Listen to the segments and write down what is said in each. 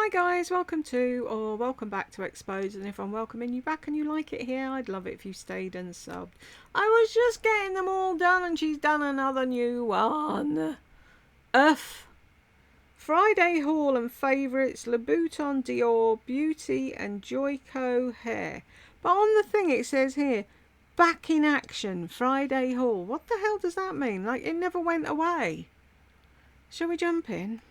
Hi guys, welcome to or welcome back to Exposed, and if I'm welcoming you back and you like it here, I'd love it if you stayed and subbed. I was just getting them all done and she's done another new one. Friday haul and favourites, Louboutin, DIOR, Beauty and Joico hair. But on the thing it says here, back in action, Friday haul. What the hell does that mean? Like it never went away. Shall we jump in?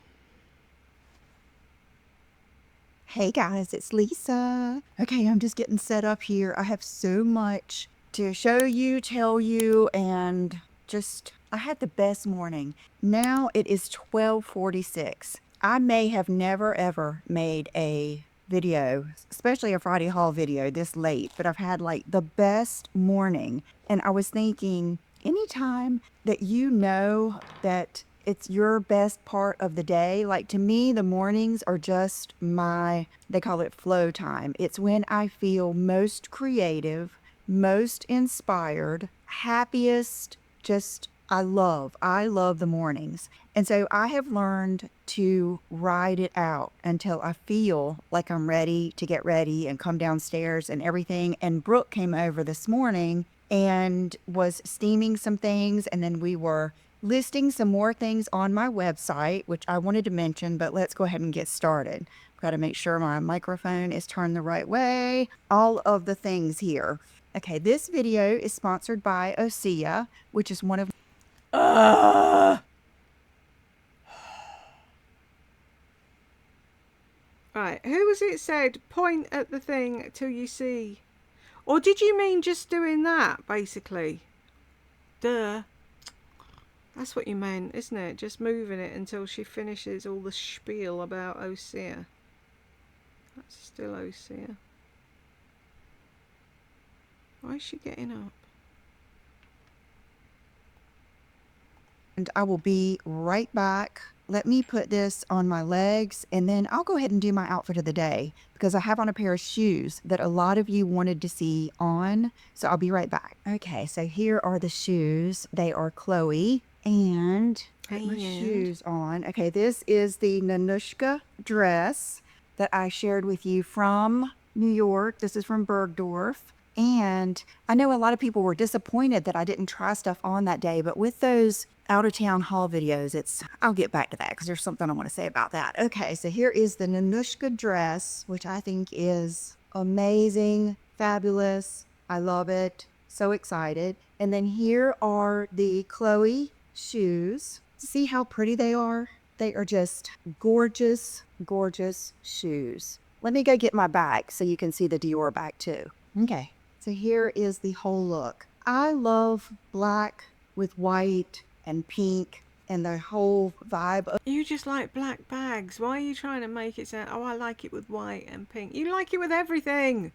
Hey guys, it's Lisa. Okay, I'm just getting set up here. I have so much to show you, tell you, and I had the best morning. Now it is 12:46. I may have never ever made a video, especially a Friday haul video this late, but I've had like the best morning. And I was thinking, anytime that you know that it's your best part of the day. Like to me, the mornings are just they call it flow time. It's when I feel most creative, most inspired, happiest, I love the mornings. And so I have learned to ride it out until I feel like I'm ready to get ready and come downstairs and everything. And Brooke came over this morning and was steaming some things, and then we were listing some more things on my website, which I wanted to mention, but let's go ahead and get started. Got to make sure my microphone is turned the right way. All of the things here. Okay, this video is sponsored by Osea, which is one of Right, who was it said, point at the thing till you see? Or did you mean just doing that, basically? Duh. That's what you meant, isn't it? Just moving it until she finishes all the spiel about Osea. That's still Osea. Why is she getting up? And I will be right back. Let me put this on my legs, and then I'll go ahead and do my outfit of the day because I have on a pair of shoes that a lot of you wanted to see on. So I'll be right back. Okay, so here are the shoes. They are Chloe. And put my shoes on. Okay, this is the Nanushka dress that I shared with you from New York. This is from Bergdorf. And I know a lot of people were disappointed that I didn't try stuff on that day, but with those out of town haul videos, I'll get back to that because there's something I want to say about that. Okay, so here is the Nanushka dress, which I think is amazing, fabulous. I love it. So excited. And then here are the Chloe shoes. See how pretty they are? They are just gorgeous, gorgeous shoes. Let me go get my bag so you can see the DIOR bag too. Okay, so here is the whole look. I love black with white and pink and the whole vibe. You just like black bags. Why are you trying to make it sound, oh, I like it with white and pink? You like it with everything.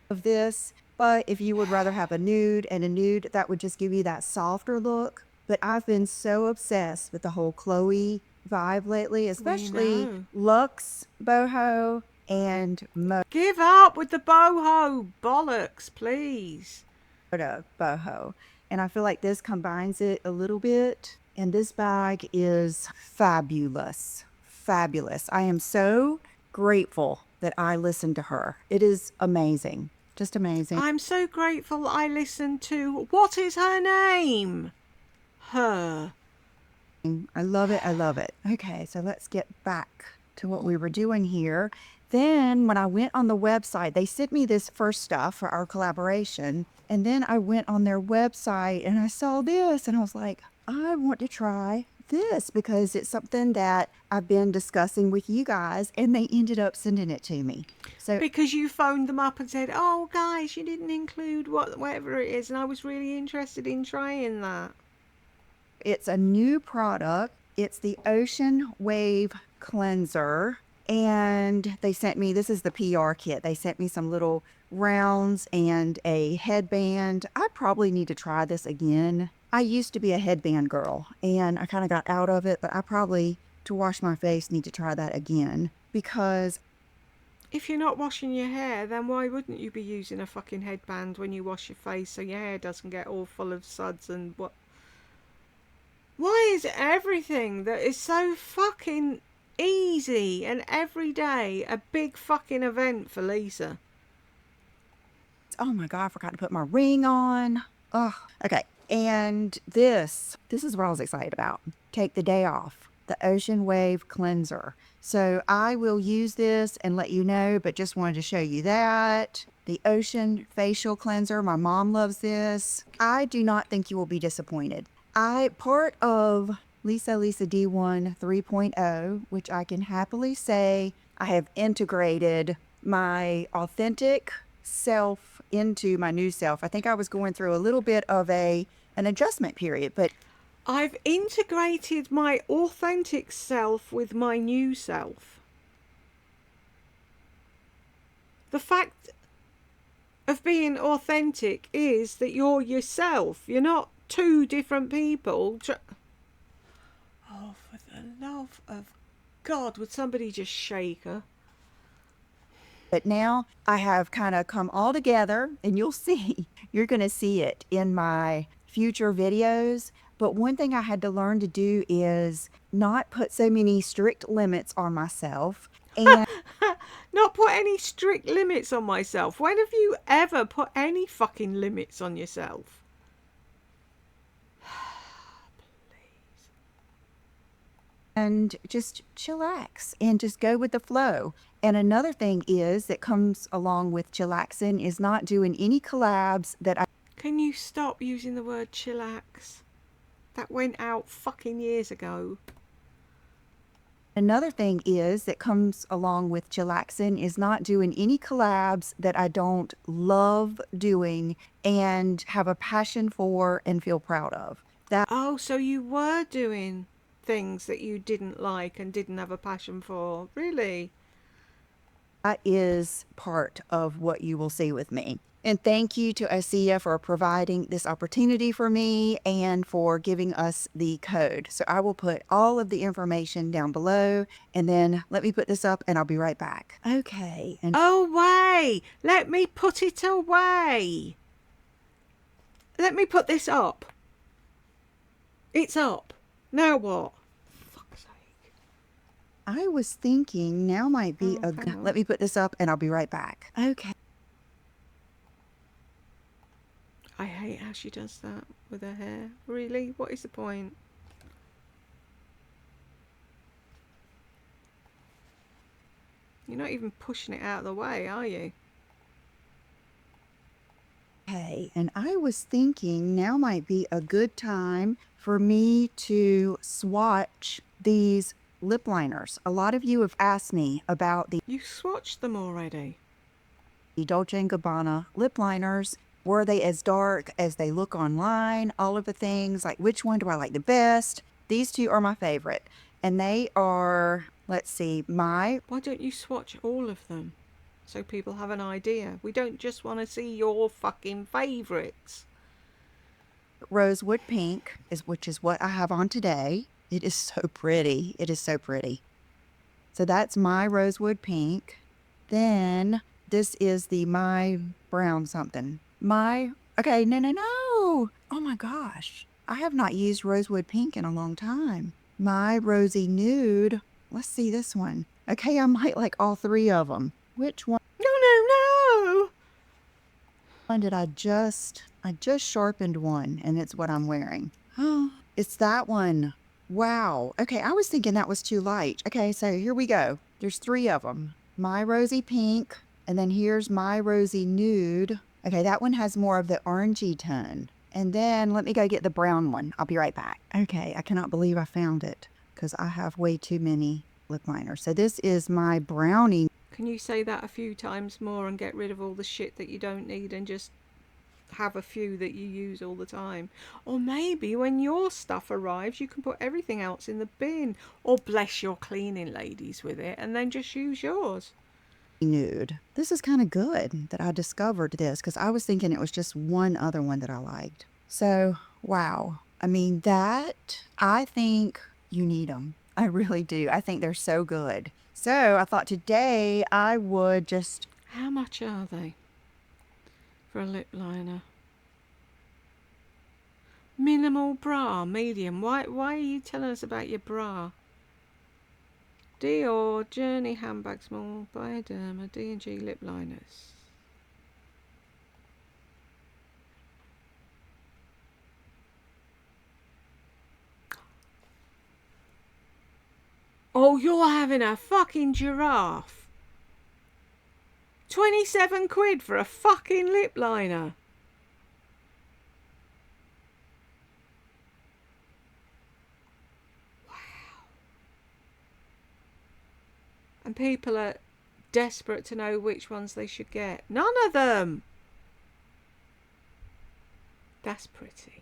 Of this, but if you would rather have a nude and a nude, that would just give you that softer look. But I've been so obsessed with the whole Chloe vibe lately, especially Luxe, boho, and Give up with the boho bollocks, please. Boho. And I feel like this combines it a little bit. And this bag is fabulous. Fabulous. I am so grateful that I listened to her. It is amazing. Just amazing. I'm so grateful I listened to, what is her name? Her. I love it. I love it. Okay, so let's get back to what we were doing here. Then when I went on the website, they sent me this first stuff for our collaboration. And then I went on their website and I saw this and I was like, I want to try this because it's something that I've been discussing with you guys, and they ended up sending it to me. So because you phoned them up and said, oh guys, you didn't include whatever it is, and I was really interested in trying that. It's a new product. It's the Ocean Wave Cleanser. And they sent me, this is the PR kit. They sent me some little rounds and a headband. I probably need to try this again. I used to be a headband girl and I kind of got out of it, but I probably, to wash my face, need to try that again because if you're not washing your hair, then why wouldn't you be using a fucking headband when you wash your face so your hair doesn't get all full of suds and what? Why is everything that is so fucking easy crazy, and every day a big fucking event for Lisa. Oh my God, I forgot to put my ring on. Oh, okay. And this is what I was excited about. Take the day off. The Ocean Wave Cleanser. So I will use this and let you know, but just wanted to show you that. The Ocean Facial Cleanser. My mom loves this. I do not think you will be disappointed. Part of Lisa D1 3.0, which I can happily say I have integrated my authentic self into my new self. I think I was going through a little bit of an adjustment period, but I've integrated my authentic self with my new self. The fact of being authentic is that you're yourself. You're not two different people. Oh, for the love of God, would somebody just shake her? But now I have kind of come all together, and you'll see, you're going to see it in my future videos. But one thing I had to learn to do is not put so many strict limits on myself. And Not put any strict limits on myself. When have you ever put any fucking limits on yourself? and just chillax and just go with the flow. And another thing is that comes along with chillaxing is not doing any collabs that I Can you stop using the word chillax? That went out fucking years ago. Another thing is that comes along with chillaxing is not doing any collabs that I don't love doing and have a passion for and feel proud of. Oh, so you were doing things that you didn't like and didn't have a passion for. Really? That is part of what you will see with me. And thank you to ASEA for providing this opportunity for me and for giving us the code. So I will put all of the information down below, and then let me put this up and I'll be right back. Okay. And Away! Let me put it away. Let me put this up. It's up. Now what? For fuck's sake. I was thinking now might be Oh, hang on. let me put this up and I'll be right back. Okay. I hate how she does that with her hair. Really? What is the point? You're not even pushing it out of the way, are you? Okay, and I was thinking now might be a good time for me to swatch these lip liners. A lot of you have asked me about the You swatched them already. Dolce & Gabbana lip liners. Were they as dark as they look online? All of the things, like which one do I like the best? These two are my favorite. And they are, let's see, my Why don't you swatch all of them? So people have an idea. We don't just want to see your fucking favourites. rosewood pink, which is what I have on today. It is so pretty. It is so pretty. So that's my rosewood pink. Then this is the my brown something. Okay, no. Oh my gosh. I have not used rosewood pink in a long time. My rosy nude. Let's see this one. Okay, I might like all three of them. Which one No! did I just sharpened one, and it's what I'm wearing. Oh, it's that one. Wow. Okay, I was thinking that was too light. Okay, so here we go. There's three of them. My rosy pink, and then here's my rosy nude. Okay, that one has more of the orangey tone. And then let me go get the brown one. I'll be right back. Okay, I cannot believe I found it because I have way too many lip liners. So this is my brownie. Can you say that a few times more and get rid of all the shit that you don't need and just have a few that you use all the time? Or maybe when your stuff arrives you can put everything else in the bin, or bless your cleaning ladies with it and then just use yours. Nude. This is kind of good that I discovered this because I was thinking it was just one other one that I liked. So, wow. I mean, I think you need them. I really do. I think they're so good. So I thought today I would just... How much are they for a lip liner? Minimal bra, medium. Why are you telling us about your bra? DIOR Journey Handbag Small Bioderma D&G Lip Liners. Oh, you're having a fucking giraffe. 27 quid for a fucking lip liner. Wow. And people are desperate to know which ones they should get. None of them. That's pretty.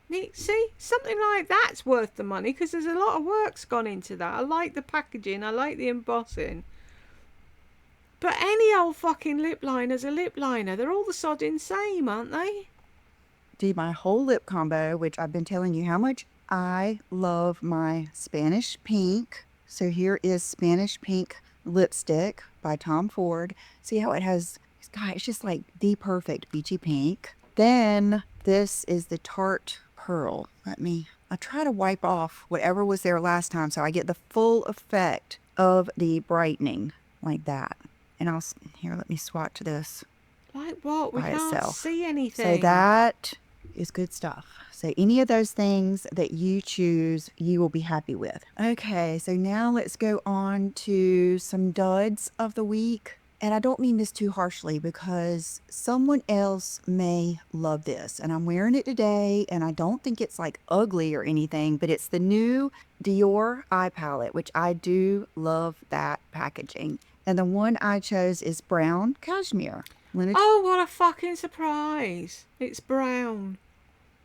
Neat. See, something like that's worth the money because there's a lot of work's gone into that. I like the packaging. I like the embossing. But any old fucking lip liner's a lip liner. They're all the sodding same, aren't they? Do my whole lip combo, which I've been telling you how much I love my Spanish Pink. So here is Spanish Pink lipstick by Tom Ford. See how it has, God, it's just like the perfect beachy pink. Then this is the Tarte Pearl. I try to wipe off whatever was there last time so I get the full effect of the brightening like that. And let me swatch this. Like what? We can't itself. see anything. So that is good stuff. So any of those things that you choose, you will be happy with. Okay, so now let's go on to some duds of the week. And I don't mean this too harshly because someone else may love this. And I'm wearing it today and I don't think it's like ugly or anything, but it's the new DIOR eye palette, which I do love that packaging. And the one I chose is brown cashmere. Oh, what a fucking surprise. It's brown.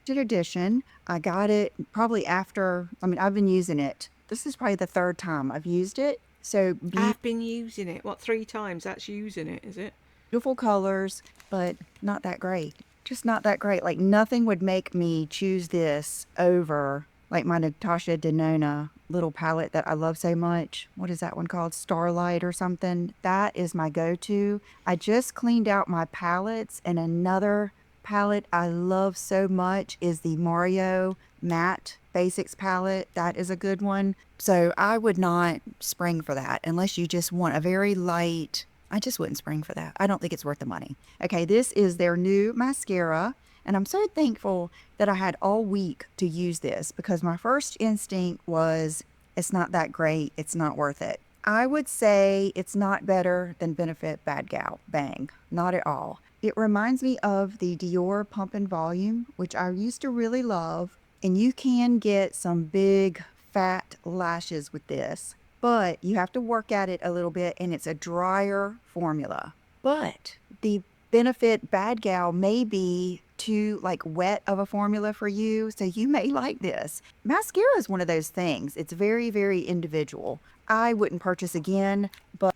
Edition. I got it probably after, I've been using it. This is probably the third time I've used it. So I've been using it. What, 3 times? That's using it, is it? Beautiful colors, but not that great. Just not that great. Like nothing would make me choose this over like my Natasha Denona little palette that I love so much. What is that one called? Starlight or something. That is my go-to. I just cleaned out my palettes, and another palette I love so much is the Mario Matte Basics palette. That is a good one. So I would not spring for that unless you just want a very light. I just wouldn't spring for that. I don't think it's worth the money. Okay, this is their new mascara. And I'm so thankful that I had all week to use this because my first instinct was it's not that great. It's not worth it. I would say it's not better than Benefit Bad Gal Bang. Not at all. It reminds me of the DIOR Pump and Volume, which I used to really love. And you can get some big fat lashes with this, but you have to work at it a little bit and it's a drier formula. But the Benefit Bad Gal may be too like wet of a formula for you, so you may like this. Mascara is one of those things. It's very, very individual. I wouldn't purchase again, but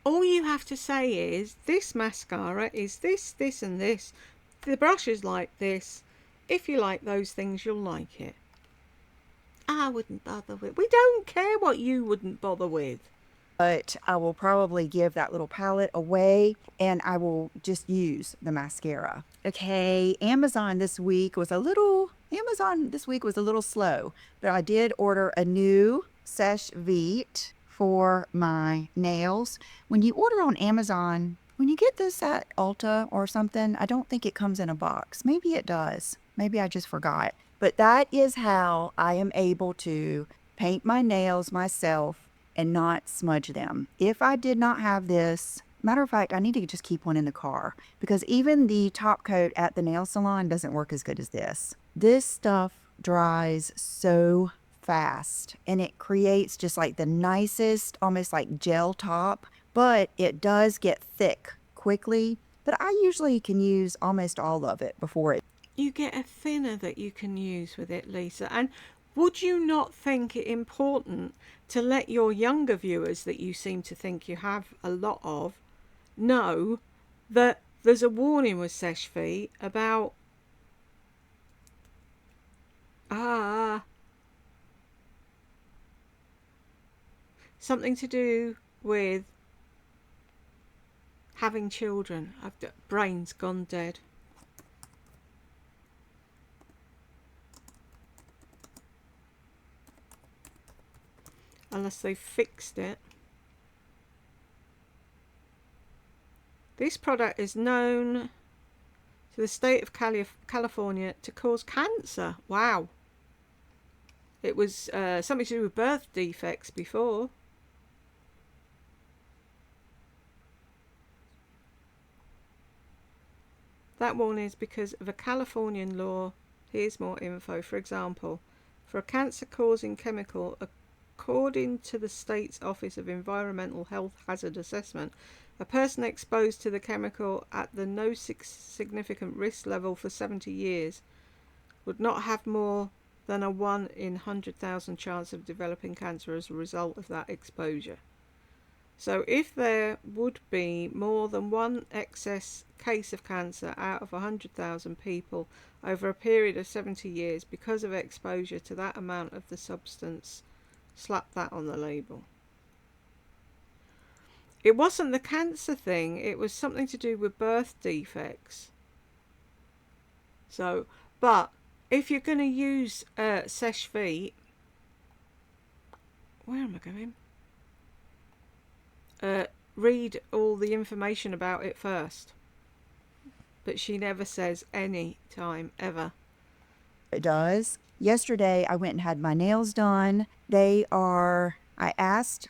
all you have to say is this mascara is this, this and this. The brush is like this. If you like those things, you'll like it. I wouldn't bother with. We don't care what you wouldn't bother with. But I will probably give that little palette away and I will just use the mascara. Okay, Amazon this week was a little slow, but I did order a new Seche Vite for my nails. When you order on Amazon, when you get this at Ulta or something, I don't think it comes in a box. Maybe it does. Maybe I just forgot. But that is how I am able to paint my nails myself and not smudge them. If I did not have this, matter of fact, I need to just keep one in the car because even the top coat at the nail salon doesn't work as good as this. This stuff dries so fast and it creates just like the nicest, almost like gel top, but it does get thick quickly. But I usually can use almost all of it before it. You get a thinner that you can use with it, Lisa. And would you not think it important to let your younger viewers that you seem to think you have a lot of know that there's a warning with Seche Vite about something to do with having children. Brain's gone dead. unless they fixed it. This product is known to the state of California to cause cancer. Wow. It was something to do with birth defects before. That warning is because of a Californian law. Here's more info. For example, for a cancer-causing chemical, according to the state's Office of Environmental Health Hazard Assessment, a person exposed to the chemical at the no significant risk level for 70 years would not have more than a 1 in 100,000 chance of developing cancer as a result of that exposure. So if there would be more than one excess case of cancer out of 100,000 people over a period of 70 years because of exposure to that amount of the substance, slap that on the label. It wasn't the cancer thing, it was something to do with birth defects. So, but if you're going to use Sesh Feet, where am I going? Read all the information about it first. But she never says any time ever. It does. Yesterday, I went and had my nails done. I asked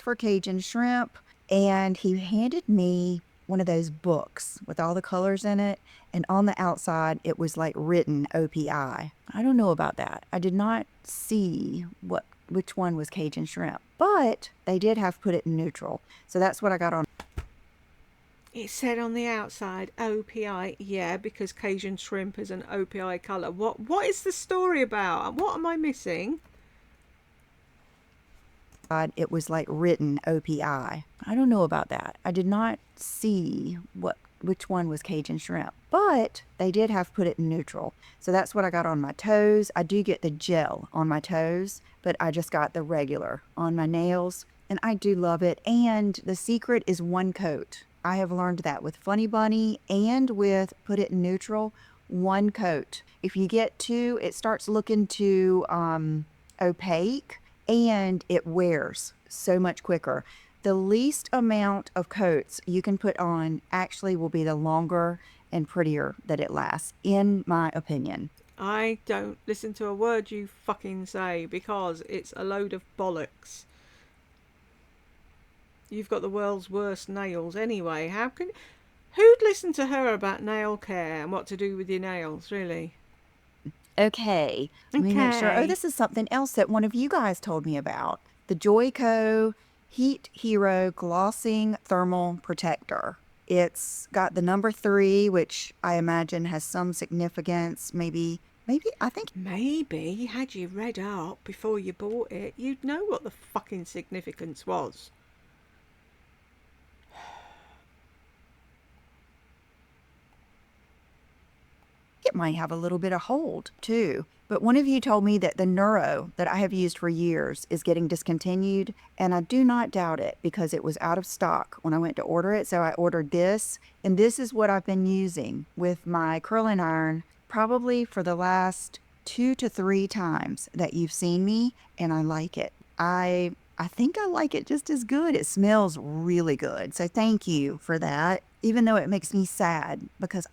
for Cajun shrimp, and he handed me one of those books with all the colors in it. And on the outside, it was like written OPI. I don't know about that. I did not see which one was Cajun shrimp, but they did have put it in neutral. So that's what I got on. It said on the outside OPI, yeah, because Cajun shrimp is an OPI colour. What is the story about? What am I missing? It was like written OPI. I don't know about that. I did not see which one was Cajun shrimp, but they did have put it in neutral. So that's what I got on my toes. I do get the gel on my toes, but I just got the regular on my nails, and I do love it. And the secret is one coat. I have learned that with Funny Bunny and with Put It in Neutral, one coat. If you get two, it starts looking too opaque, and it wears so much quicker. The least amount of coats you can put on actually will be the longer and prettier that it lasts, in my opinion. I don't listen to a word you fucking say because it's a load of bollocks. You've got the world's worst nails anyway. Who'd listen to her about nail care and what to do with your nails, really? Okay, let me make sure. Oh, this is something else that one of you guys told me about. The Joico Heat Hero Glossing Thermal Protector. It's got the number 3, which I imagine has some significance. Maybe, I think. Maybe, had you read up before you bought it, you'd know what the fucking significance was. It might have a little bit of hold too. But one of you told me that the Neuro that I have used for years is getting discontinued, and I do not doubt it because it was out of stock when I went to order it. So I ordered this, and this is what I've been using with my curling iron probably for the last 2 to 3 times that you've seen me, and I like it. I think I like it just as good. It smells really good. So thank you for that, even though it makes me sad because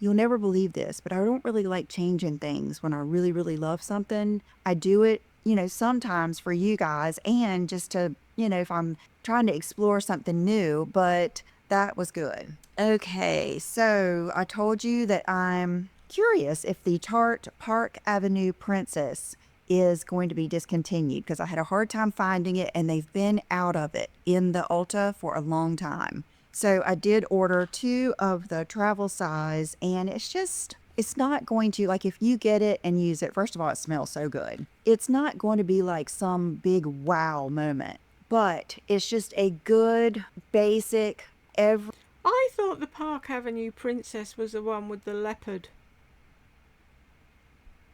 you'll never believe this, but I don't really like changing things when I really, really love something. I do it, sometimes for you guys and just to, if I'm trying to explore something new, but that was good. Okay, so I told you that I'm curious if the Tarte Park Avenue Princess is going to be discontinued because I had a hard time finding it and they've been out of it in the Ulta for a long time. So I did order 2 of the travel size, and it's not going to, like, if you get it and use it, first of all, it smells so good. It's not going to be like some big wow moment, but it's just a good, basic, I thought the Park Avenue Princess was the one with the leopard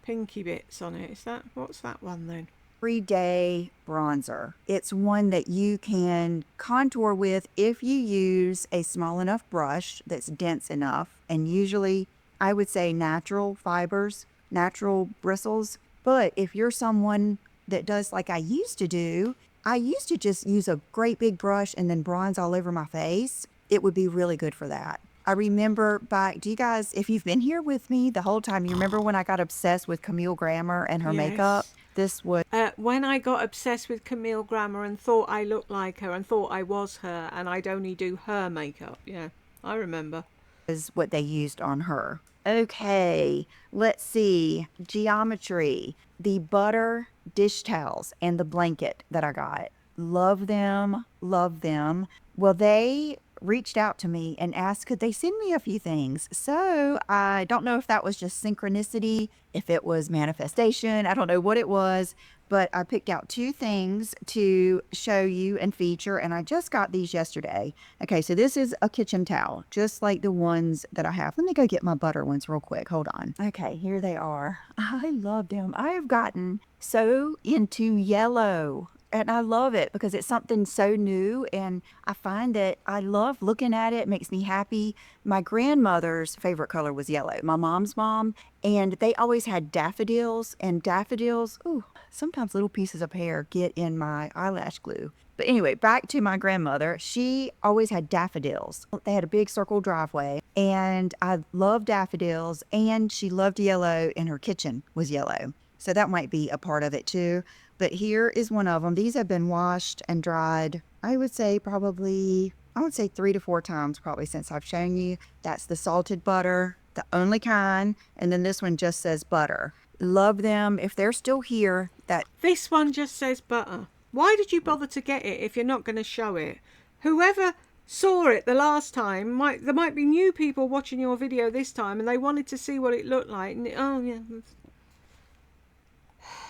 pinky bits on it. What's that one then? everyday bronzer. It's one that you can contour with if you use a small enough brush that's dense enough, and usually I would say natural fibers, natural bristles. But if you're someone that does like I used to do, I used to just use a great big brush and then bronze all over my face. It would be really good for that. I remember back, do you guys, if you've been here with me the whole time, you remember when I got obsessed with Camille Grammer and her makeup? Yes. This was When I got obsessed with Camille Grammer and thought I looked like her and thought I was her and I'd only do her makeup. Yeah, I remember. what they used on her. Okay, let's see. Geometry, the butter dish towels and the blanket that I got. Love them, love them. Well, they reached out to me and asked could they send me a few things. So I don't know if that was just synchronicity, if it was manifestation, I don't know what it was, but I picked out two things to show you and feature, and I just got these yesterday. Okay, so this is a kitchen towel, just like the ones that I have. Let me go get my butter ones real quick. Hold on. Okay, here they are. I love them. I have gotten so into yellow. And I love it because it's something so new, and I find that I love looking at it. It makes me happy. My grandmother's favorite color was yellow, my mom's mom, and they always had daffodils, and daffodils, ooh, sometimes little pieces of hair get in my eyelash glue. But anyway, back to my grandmother. She always had daffodils. They had a big circle driveway, and I love daffodils, and she loved yellow, and her kitchen was yellow. So that might be a part of it too. But here is one of them. These have been washed and dried, I would say 3 to 4 times probably since I've shown you. That's the salted butter, the only kind. And then this one just says butter. Love them. If they're still here, This one just says butter. Why did you bother to get it if you're not going to show it? Whoever saw it the last time, there might be new people watching your video this time and they wanted to see what it looked like. And oh, yeah.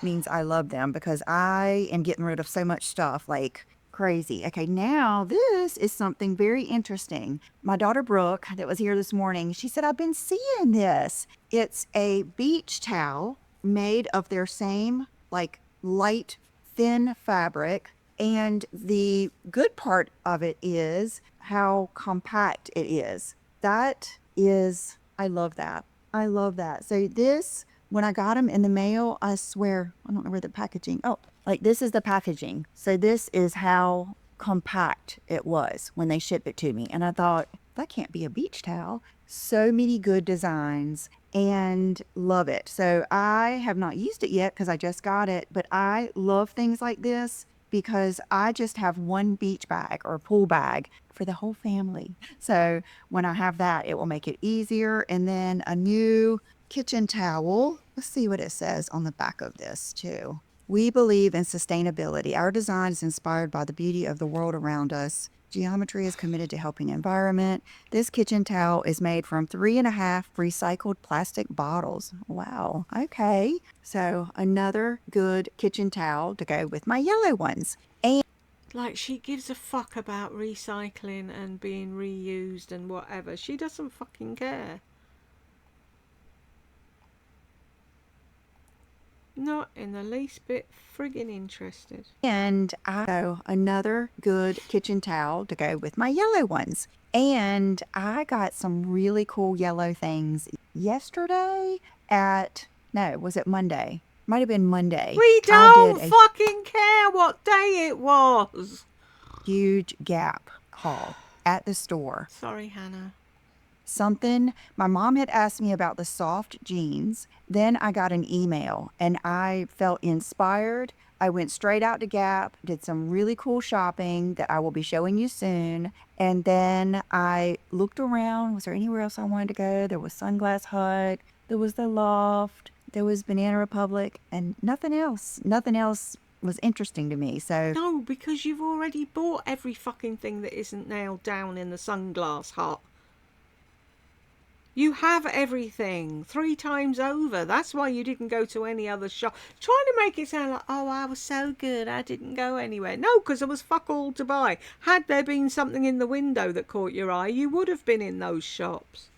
means I love them because I am getting rid of so much stuff like crazy. Okay, now this is something very interesting. My daughter Brooke, that was here this morning, she said, I've been seeing this. It's a beach towel made of their same like light, thin fabric. And the good part of it is how compact it is. That is, I love that. I love that. So this, when I got them in the mail, I swear, I don't know where the packaging, oh, like this is the packaging. So this is how compact it was when they shipped it to me. And I thought, that can't be a beach towel. So many good designs and love it. So I have not used it yet because I just got it, but I love things like this because I just have one beach bag or pool bag for the whole family. So when I have that, it will make it easier. And then a new kitchen towel. Let's see what it says on the back of this too. We believe in sustainability. Our design is inspired by the beauty of the world around us. Geometry is committed to helping the environment. This kitchen towel is made from 3.5 recycled plastic bottles. Wow. Okay. So another good kitchen towel to go with my yellow ones. And Like, she gives a fuck about recycling and being reused and whatever. She doesn't fucking care. Not in the least bit friggin' interested. Another good kitchen towel to go with my yellow ones. And I got some really cool yellow things yesterday was it Monday? Might have been Monday. We don't fucking care what day it was. Huge Gap haul at the store. Sorry, Hannah. My mom had asked me about the soft jeans. Then I got an email and I felt inspired. I went straight out to Gap, did some really cool shopping that I will be showing you soon. And then I looked around. Was there anywhere else I wanted to go? There was Sunglass Hut. There was the Loft. There was Banana Republic and nothing else. Nothing else was interesting to me. So no, because you've already bought every fucking thing that isn't nailed down in the Sunglass Hut. You have everything 3 times over. That's why you didn't go to any other shop. Trying to make it sound like, oh, I was so good, I didn't go anywhere. No, because there was fuck all to buy. Had there been something in the window that caught your eye, you would have been in those shops.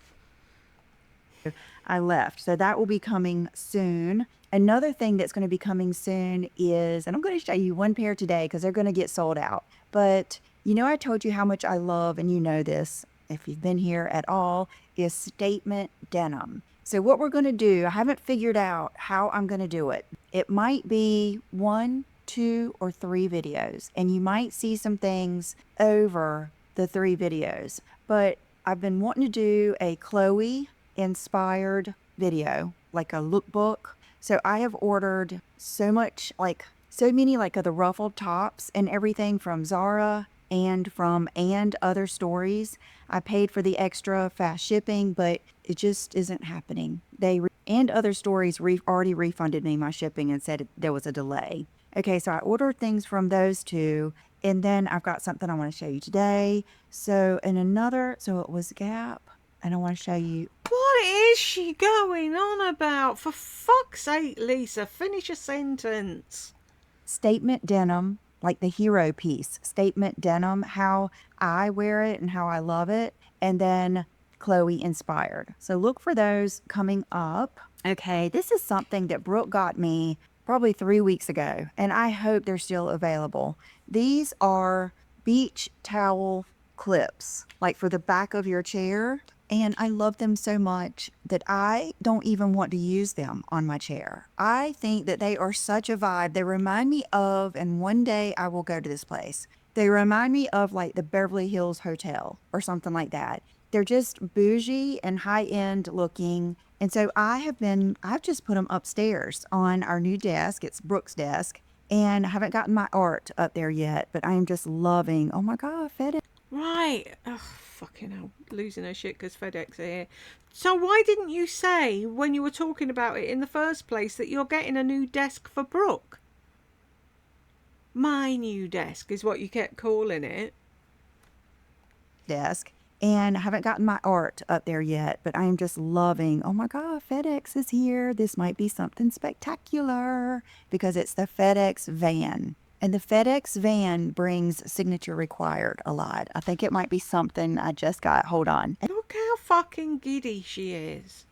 I left. So that will be coming soon. Another thing that's going to be coming soon is, and I'm going to show you one pair today because they're going to get sold out. But I told you how much I love, and you know this if you've been here at all, is statement denim. So what we're going to do, I haven't figured out how I'm going to do it. It might be 1, 2, or 3 videos, and you might see some things over the 3 videos. But I've been wanting to do a Chloe inspired video, like a lookbook. So I have ordered so many like of the ruffled tops and everything from Zara and from And Other Stories. I paid for the extra fast shipping, but it just isn't happening. And Other Stories already refunded me my shipping and said there was a delay. Okay, so I ordered things from those two, and then I've got something I want to show you today. So it was Gap, and I want to show you. What is she going on about? For fuck's sake, Lisa, finish a sentence. Statement denim, like the hero piece, statement denim, how I wear it and how I love it, and then Chloe inspired. So look for those coming up. Okay, this is something that Brooke got me probably 3 weeks ago, and I hope they're still available. These are beach towel clips, like for the back of your chair. And I love them so much that I don't even want to use them on my chair. I think that they are such a vibe. They remind me of, and one day I will go to this place. They remind me of like the Beverly Hills Hotel or something like that. They're just bougie and high-end looking. And so I've just put them upstairs on our new desk. It's Brooke's desk. And I haven't gotten my art up there yet, but I am just loving, oh my God, FedEx. Right. Oh, fucking hell. Losing her shit because FedEx are here. So why didn't you say, when you were talking about it in the first place, that you're getting a new desk for Brooke? My new desk is what you kept calling it. Desk. And I haven't gotten my art up there yet, but I am just loving, oh my God, FedEx is here. This might be something spectacular because it's the FedEx van. And the FedEx van brings signature required a lot. I think it might be something I just got. Hold on. Look how fucking giddy she is.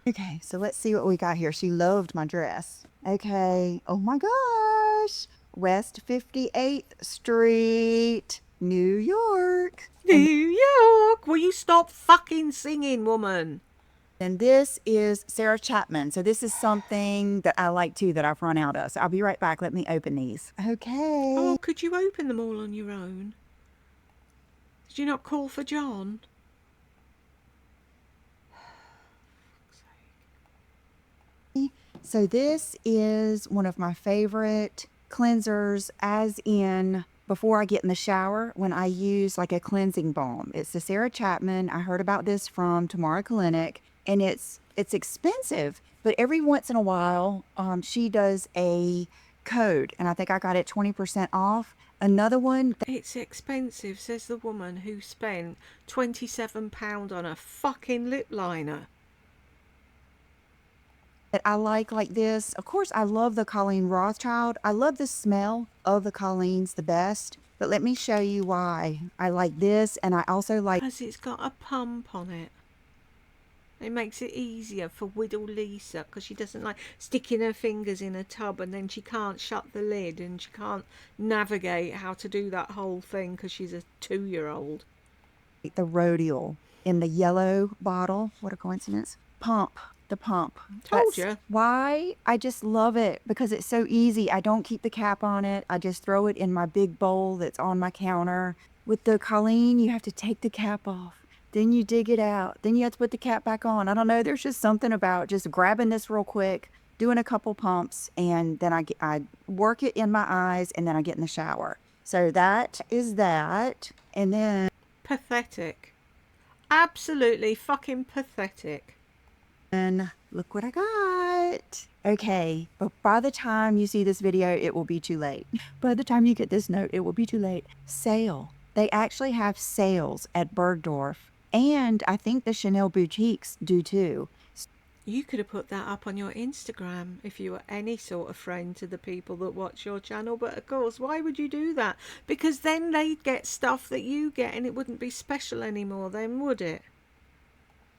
Okay, so let's see what we got here. She loved my dress. Okay. Oh my gosh. West 58th Street, New York. New York. Will you stop fucking singing, woman? And this is Sarah Chapman. So this is something that I like too that I've run out of. So I'll be right back. Let me open these. Okay. Oh, could you open them all on your own? Did you not call for John? So this is one of my favorite cleansers, as in before I get in the shower when I use like a cleansing balm. It's the Sarah Chapman. I heard about this from Tamara Clinic, and it's expensive, but every once in a while she does a code, and I think I got it 20% off. Another one. It's expensive, says the woman who spent £27 on a fucking lip liner. That I like this. Of course, I love the Colleen Rothschild. I love the smell of the Colleen's the best. But let me show you why I like this, and I also like... Because it's got a pump on it. It makes it easier for Widow Lisa, because she doesn't like sticking her fingers in a tub and then she can't shut the lid and she can't navigate how to do that whole thing because she's a 2-year-old. The Rhodial in the yellow bottle. What a coincidence. The pump. Told you. Why I just love it, because it's so easy. I don't keep the cap on it. I just throw it in my big bowl that's on my counter. With the Colleen, you have to take the cap off. Then you dig it out. Then you have to put the cap back on. I don't know. There's just something about just grabbing this real quick, doing a couple pumps, and then I work it in my eyes, and then I get in the shower. So that is that. And then... Pathetic. Absolutely fucking pathetic. And look what I got. Okay, but by the time you see this video, it will be too late. By the time you get this note, it will be too late. Sale. They actually have sales at Bergdorf. And I think the Chanel boutiques do too. You could have put that up on your Instagram if you were any sort of friend to the people that watch your channel. But of course, why would you do that? Because then they'd get stuff that you get and it wouldn't be special anymore then, would it?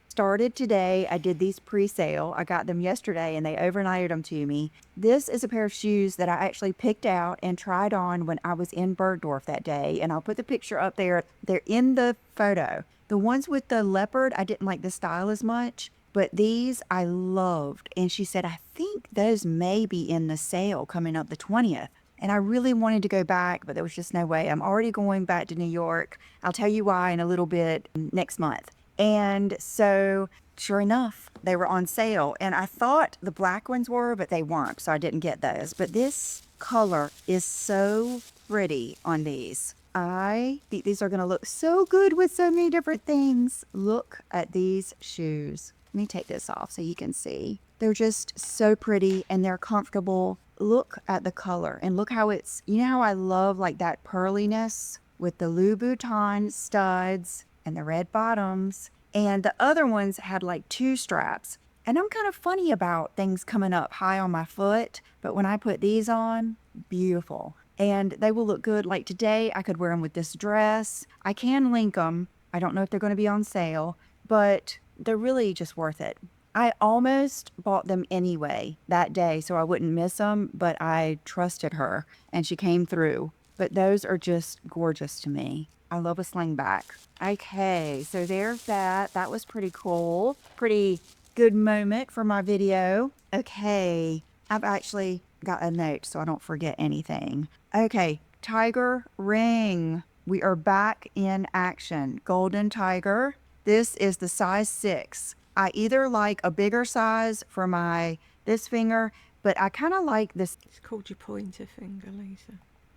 Started today. I did these pre-sale. I got them yesterday and they overnighted them to me. This is a pair of shoes that I actually picked out and tried on when I was in Bergdorf that day. And I'll put the picture up there. They're in the photo. The ones with the leopard, I didn't like the style as much. but these I loved. And she said, I think those may be in the sale coming up the 20th. And I really wanted to go back, but there was just no way. I'm already going back to New York. I'll tell you why in a little bit next month. And so, sure enough, they were on sale. And I thought the black ones were, but they weren't. So I didn't get those. But this color is so pretty on these. I think these are going to look so good with so many different things. Look at these shoes. Let me take this off so you can see. They're just so pretty and they're comfortable. Look at the color and look how it's, you know how I love like that pearliness with the Louboutin studs and the red bottoms. And the other ones had like 2 straps. And I'm kind of funny about things coming up high on my foot, but when I put these on, beautiful. And they will look good. Like today, I could wear them with this dress. I can link them. I don't know if they're going to be on sale, but they're really just worth it. I almost bought them anyway that day so I wouldn't miss them, but I trusted her and she came through. But those are just gorgeous to me. I love a slingback. Okay, so there's that. That was pretty cool. Pretty good moment for my video. Okay, I've actually got a note so I don't forget anything. Okay, tiger ring. We are back in action. Golden tiger. This is the size 6. I either like a bigger size for this finger, but I kind of like this It's called your pointer finger, Lisa.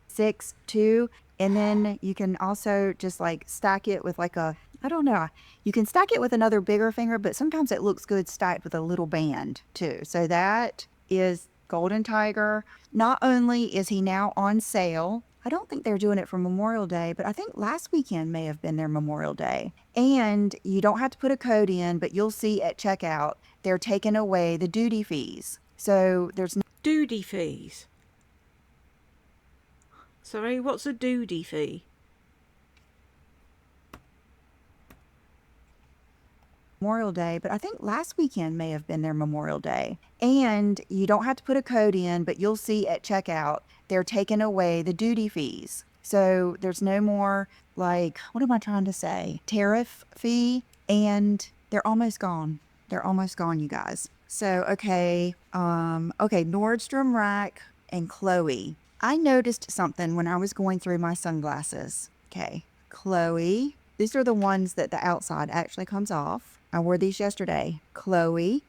6 too. And then you can also just like stack it with like I don't know. You can stack it with another bigger finger, but sometimes it looks good stacked with a little band too. So that is Golden Tiger. Not only is he now on sale, I don't think they're doing it for Memorial Day, but I think last weekend may have been their Memorial Day. And you don't have to put a code in, but you'll see at checkout, they're taking away the duty fees. So there's no Duty fees. Sorry, what's a duty fee? Memorial Day, but I think last weekend may have been their Memorial Day. And you don't have to put a code in, but you'll see at checkout, they're taking away the duty fees. So there's no more like, what am I trying to say? Tariff fee. And they're almost gone. They're almost gone, you guys. So, okay. Okay, Nordstrom Rack and Chloe. I noticed something when I was going through my sunglasses. Okay, Chloe. These are the ones that the outside actually comes off. I wore these yesterday. Chloe.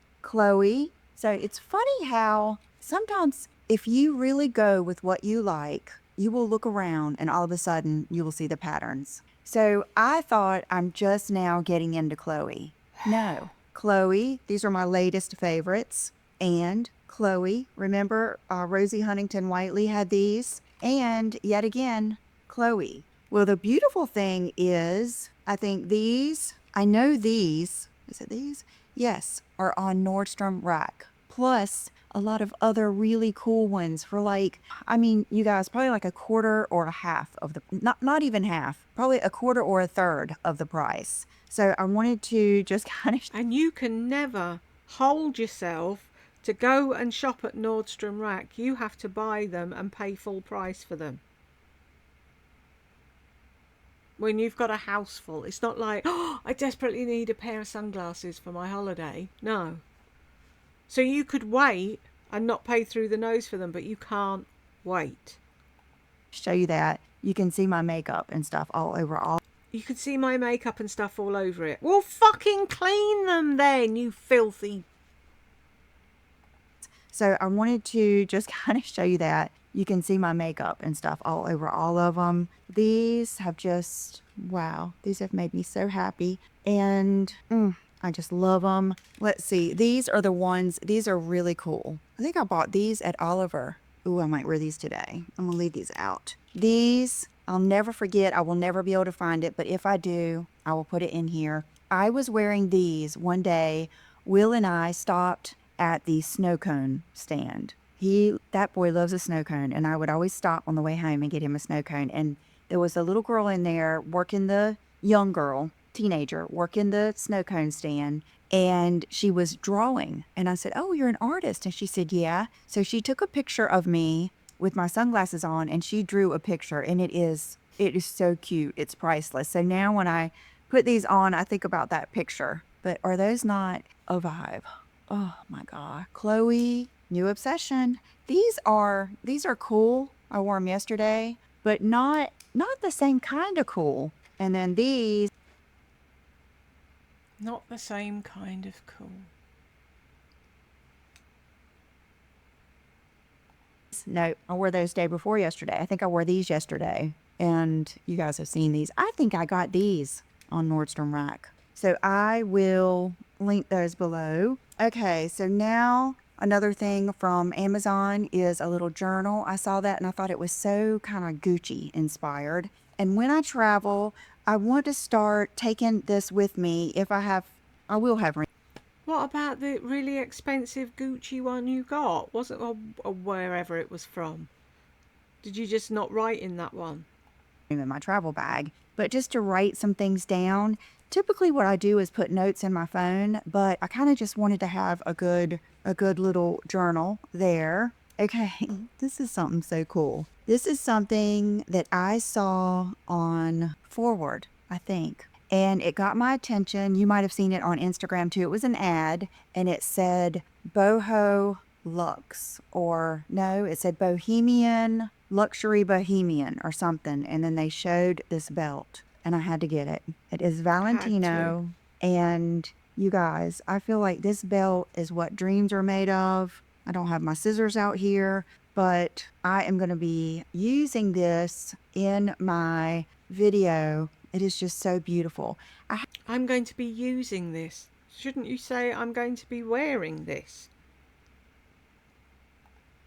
So it's funny how sometimes if you really go with what you like, you will look around and all of a sudden you will see the patterns. So I thought I'm just now getting into Chloe. No. Chloe, these are my latest favorites. And Chloe, remember Rosie Huntington Whiteley had these? And yet again, Chloe. Well, the beautiful thing is, I think I know these, is it these? Yes, are on Nordstrom Rack. Plus a lot of other really cool ones for like, I mean, you guys, probably like a quarter or a half of the, not even half, probably a quarter or a third of the price. So I wanted to just kind of. And you can never hold yourself to go and shop at Nordstrom Rack. You have to buy them and pay full price for them. When you've got a house full, it's not like, oh, I desperately need a pair of sunglasses for my holiday. No. So you could wait and not pay through the nose for them, but you can't wait. Show you that. You can see my makeup and stuff all over all. You could see my makeup and stuff all over it. Well, fucking clean them then, you filthy. So I wanted to just kind of show you that. You can see my makeup and stuff all over all of them. These have just, wow, these have made me so happy. And I just love them. Let's see. These are the ones, these are really cool. I think I bought these at Oliver. Ooh, I might wear these today. I'm gonna leave these out. These, I'll never forget. I will never be able to find it, but if I do, I will put it in here. I was wearing these one day. Will and I stopped at the snow cone stand. That boy loves a snow cone, and I would always stop on the way home and get him a snow cone. And there was a little girl in there young girl, teenager, working the snow cone stand, and she was drawing. And I said, oh, you're an artist? And she said, yeah. So she took a picture of me with my sunglasses on, and she drew a picture, and it is so cute. It's priceless. So now when I put these on, I think about that picture But are those not a vibe? Oh my God. Chloe, new obsession. These are cool. I wore them yesterday, but not the same kind of cool. And then these, Not the same kind of cool. no, I wore those day before yesterday. I think I wore these yesterday. And you guys have seen these. I think I got these on Nordstrom Rack. So I will link those below. Okay, so now another thing from Amazon is a little journal. I saw that and I thought it was so kind of Gucci inspired. And when I travel, I want to start taking this with me if I will have. What about the really expensive Gucci one you got? Wasn't or wherever it was from? Did you just not write in that one? In my travel bag, but just to write some things down. Typically what I do is put notes in my phone, but I kind of just wanted to have a good little journal there. Okay, this is something so cool. This is something that I saw on Forward, I think, and it got my attention. You might have seen it on Instagram too. It was an ad and it said Boho Lux, or no, it said Bohemian, Luxury Bohemian or something. And then they showed this belt and I had to get it. It is Valentino. And you guys, I feel like this belt is what dreams are made of. I don't have my scissors out here, but I am going to be using this in my video. It is just so beautiful. I'm going to be using this. Shouldn't you say I'm going to be wearing this?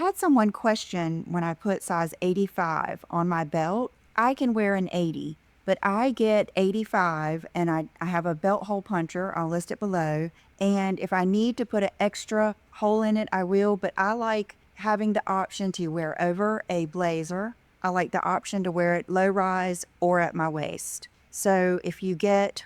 I had someone question when I put size 85 on my belt. I can wear an 80, but I get 85 and I have a belt hole puncher. I'll list it below. And if I need to put an extra hole in it, I will. But I like having the option to wear over a blazer. I like the option to wear it low rise or at my waist. So if you get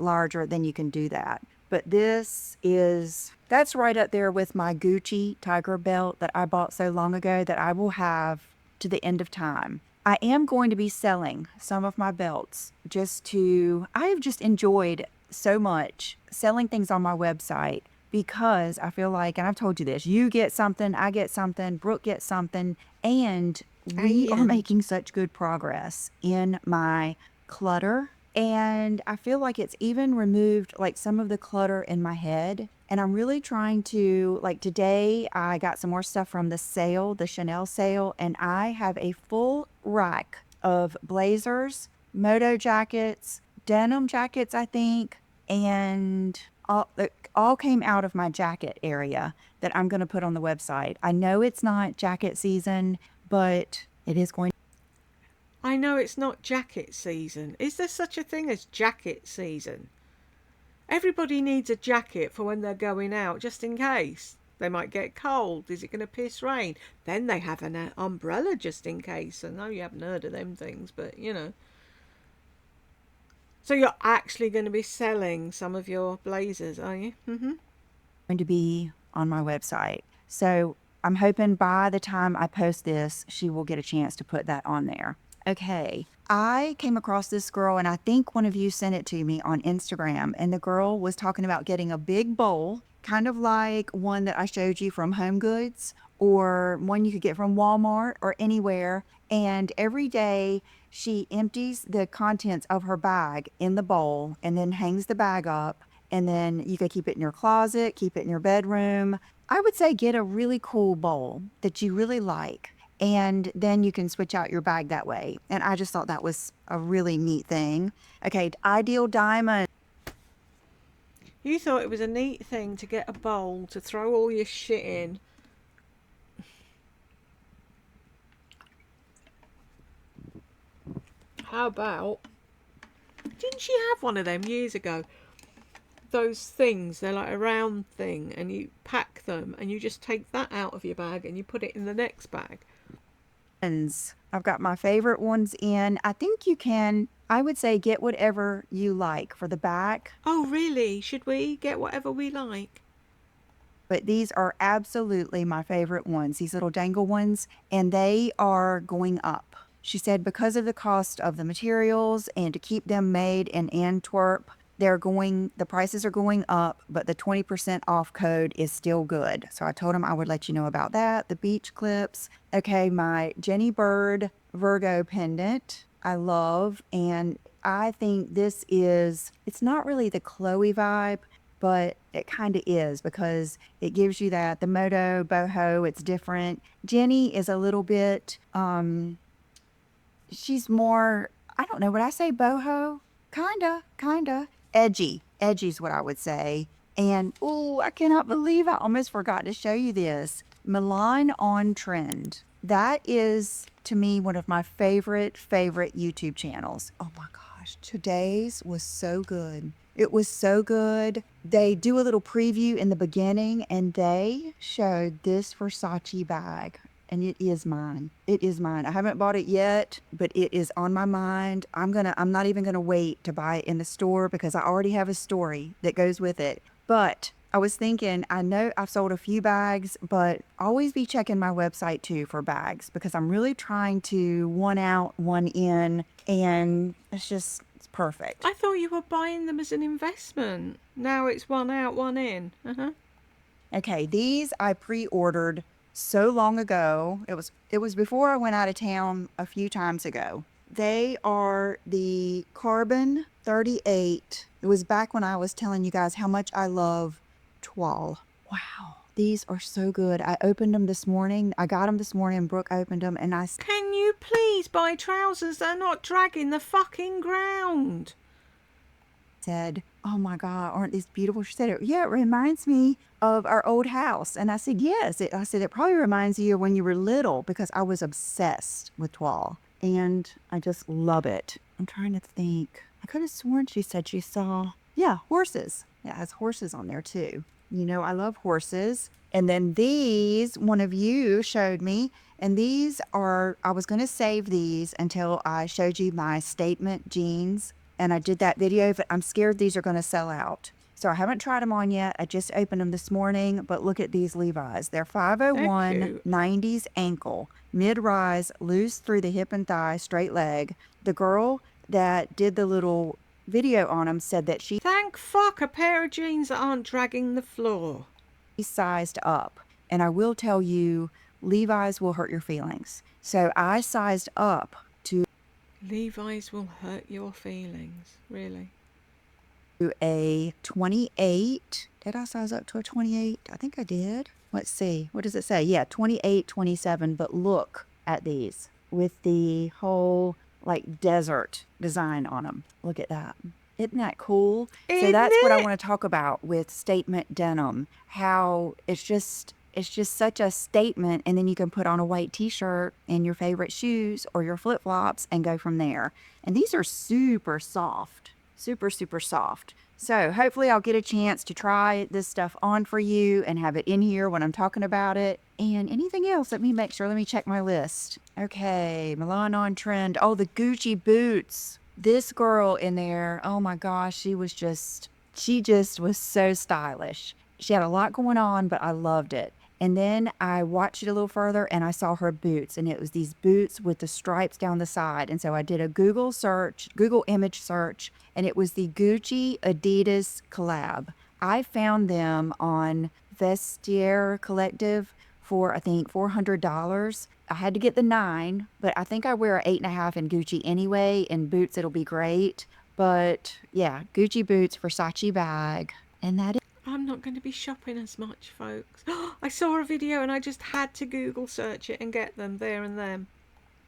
larger, then you can do that. But that's right up there with my Gucci tiger belt that I bought so long ago that I will have to the end of time. I am going to be selling some of my belts I have just enjoyed so much selling things on my website because I feel like, and I've told you this, you get something, I get something, Brooke gets something, and we are making such good progress in my clutter. And I feel like it's even removed like some of the clutter in my head. And I'm really trying to, like today, I got some more stuff from the Chanel sale, and I have a full rack of blazers, moto jackets, denim jackets, I think, and all came out of my jacket area that I'm going to put on the website. I know it's not jacket season, but it is going. I know it's not jacket season. Is there such a thing as jacket season? Everybody needs a jacket for when they're going out, just in case. They might get cold. Is it going to piss rain? Then they have an umbrella just in case. I know you haven't heard of them things, but you know. So you're actually going to be selling some of your blazers, are you? Mm-hmm. Going to be on my website. So I'm hoping by the time I post this, she will get a chance to put that on there. Okay, I came across this girl, and I think one of you sent it to me on Instagram, and the girl was talking about getting a big bowl, kind of like one that I showed you from Home Goods, or one you could get from Walmart or anywhere. And every day she empties the contents of her bag in the bowl and then hangs the bag up. And then you could keep it in your closet, keep it in your bedroom. I would say get a really cool bowl that you really like, and then you can switch out your bag that way. And I just thought that was a really neat thing. Okay, Ideal Diamond. You thought it was a neat thing to get a bowl to throw all your shit in. How about... Didn't she have one of them years ago? Those things, they're like a round thing, and you pack them and you just take that out of your bag and you put it in the next bag. I've got my favorite ones in. I think you can, I would say, get whatever you like for the back. Oh, really? Should we get whatever we like? But these are absolutely my favorite ones, these little dangle ones, and they are going up. She said because of the cost of the materials and to keep them made in Antwerp, the prices are going up, but the 20% off code is still good. So I told him I would let you know about that. The beach clips. Okay, my Jenny Bird Virgo pendant I love, and I think this is, it's not really the Chloe vibe, but it kind of is because it gives you that, the moto, boho, it's different. Jenny is a little bit, she's more, I don't know, would I say boho? Kinda. Edgy. Edgy's what I would say. And, oh, I cannot believe I almost forgot to show you this. Milan on Trend. That is, to me, one of my favorite YouTube channels. Oh my gosh, today's was so good. It was so good. They do a little preview in the beginning, and they showed this Versace bag. And it is mine. It is mine. I haven't bought it yet, but it is on my mind. I'm not even gonna wait to buy it in the store because I already have a story that goes with it. But I was thinking, I know I've sold a few bags, but always be checking my website too for bags because I'm really trying to one out, one in, and it's perfect. I thought you were buying them as an investment. Now it's one out, one in. Okay, these I pre-ordered so long ago. It was before I went out of town a few times ago. They are the Carbon 38. It was back when I was telling you guys how much I love toile. Wow, these are so good. I opened them this morning. I got them this morning. Brooke opened them, and Can you please buy trousers that are not dragging the fucking ground? said, oh my God, aren't these beautiful? She said, yeah, it reminds me of our old house. And I said, yes. I said, it probably reminds you of when you were little because I was obsessed with toile and I just love it. I'm trying to think. I could have sworn she said she saw, yeah, horses. Yeah, it has horses on there too. You know, I love horses. And then these, one of you showed me, and these are, I was going to save these until I showed you my statement jeans. And I did that video, but I'm scared these are going to sell out. So I haven't tried them on yet. I just opened them this morning, but look at these Levi's. They're 501 90s ankle, mid-rise, loose through the hip and thigh, straight leg. The girl that did the little video on them said that she Thank fuck a pair of jeans that aren't dragging the floor. sized up. And I will tell you, Levi's will hurt your feelings. So I sized up to Levi's will hurt your feelings, really. a 28. Did I size up to a 28? I think I did. Let's see. What does it say? Yeah, 28, 27. But look at these with the whole like desert design on them. Look at that. Isn't that cool? So that's what I want to talk about with statement denim. How it's just such a statement, and then you can put on a white t-shirt and your favorite shoes or your flip-flops and go from there. And these are super soft, super soft. So hopefully I'll get a chance to try this stuff on for you and have it in here when I'm talking about it. And anything else, let me check my list. Okay, Milan on Trend. Oh, the Gucci boots. This girl in there, oh my gosh, she just was so stylish. She had a lot going on, but I loved it. And then I watched it a little further and I saw her boots, and it was these boots with the stripes down the side. And so I did a Google image search, and it was the Gucci Adidas collab. I found them on Vestiaire Collective for, I think, $400. I had to get the 9, but I think I wear a 8.5 in Gucci anyway. In boots, it'll be great. But yeah, Gucci boots, Versace bag, and that is. I'm not going to be shopping as much, folks. I saw a video and I just had to Google search it and get them there and then.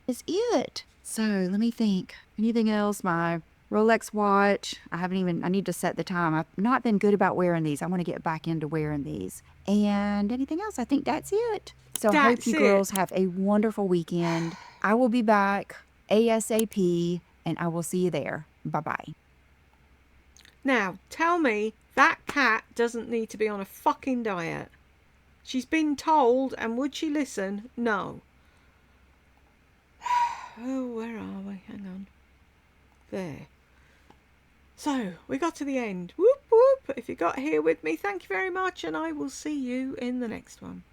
Is it? So let me think. Anything else? My Rolex watch. I need to set the time. I've not been good about wearing these. I want to get back into wearing these. And anything else? I think that's it. So I hope you girls have a wonderful weekend. I will be back ASAP, and I will see you there. Bye-bye. Now, tell me that cat doesn't need to be on a fucking diet. She's been told, and would she listen? No. Oh, where are we? Hang on. There. So, we got to the end. Whoop, whoop. If you got here with me, thank you very much, and I will see you in the next one.